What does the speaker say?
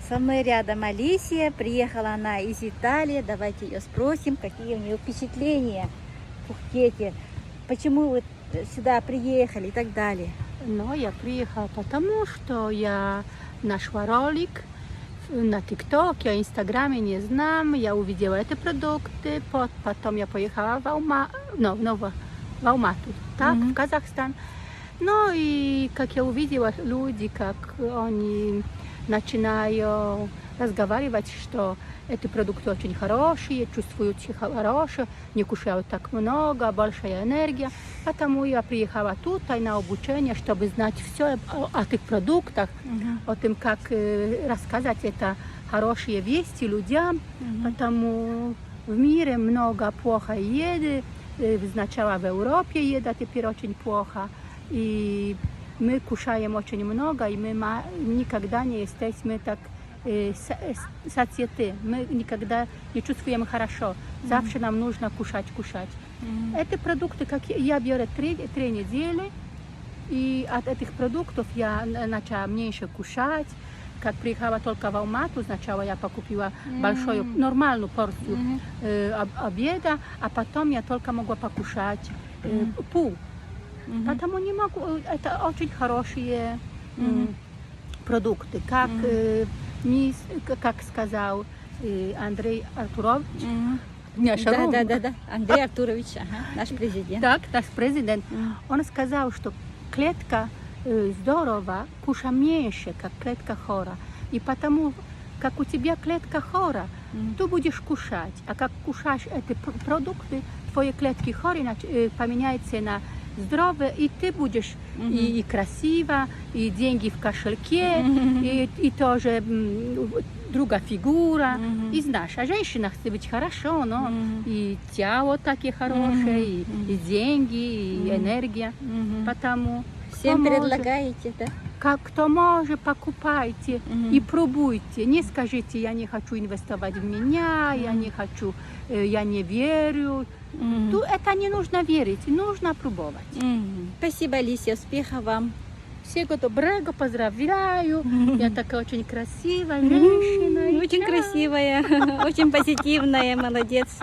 Со мной рядом Алисия. Приехала она из Италии. Давайте ее спросим, какие у нее впечатления в Пхукете. Почему вы сюда приехали и так далее. Ну, я приехала потому, что я нашла ролик на ТикТоке, Инстаграме, не знаю. Я увидела эти продукты, потом я поехала в Алмату, так, в Казахстан. Ну и как я увидела люди, как они начинают разговаривать, что эти продукты очень хорошие, чувствуют себя хорошо, не кушают так много, большая энергия. Потому я приехала тут на обучение, чтобы знать все о этих продуктах, о том, как рассказать это хорошие вести людям. Потому в мире много плохой еды. Сначала в Европе еда теперь очень плохо. И мы кушаем очень много, и мы никогда не естественно так сатьеты. Мы никогда не чувствуем хорошо. Завтра нам нужно кушать. Эти продукты, как я беру 3 недели, и от этих продуктов я начала меньше кушать. Как приехала только в Алмату, сначала я покупила большую, нормальную порцию обеда, а потом я только могла покушать пол. Потому не могу, это очень хорошие продукты, как сказал Андрей Артурович. Да. Андрей Артурович, наш президент. Так, наш президент. Он сказал, что клетка здорова, кушай меньше, как клетка хора. И потому, как у тебя клетка хора, ты будешь кушать. А как кушаешь эти продукты, твои клетки хоры поменяются на здоровые, и ты будешь и красиво, и деньги в кошельке, и тоже другая фигура. И знаешь, а женщина хочет быть хорошо, но и тело такие хорошие, и деньги, и энергия. Потому всем предлагаете, да? Кто может, покупайте и пробуйте. Не скажите, я не хочу инвестировать в меня, я не хочу, я не верю. Это не нужно верить, нужно пробовать. Спасибо, Алисия, успехов вам. Всего доброго, поздравляю. Я такая очень красивая женщина. Очень красивая, очень позитивная, молодец.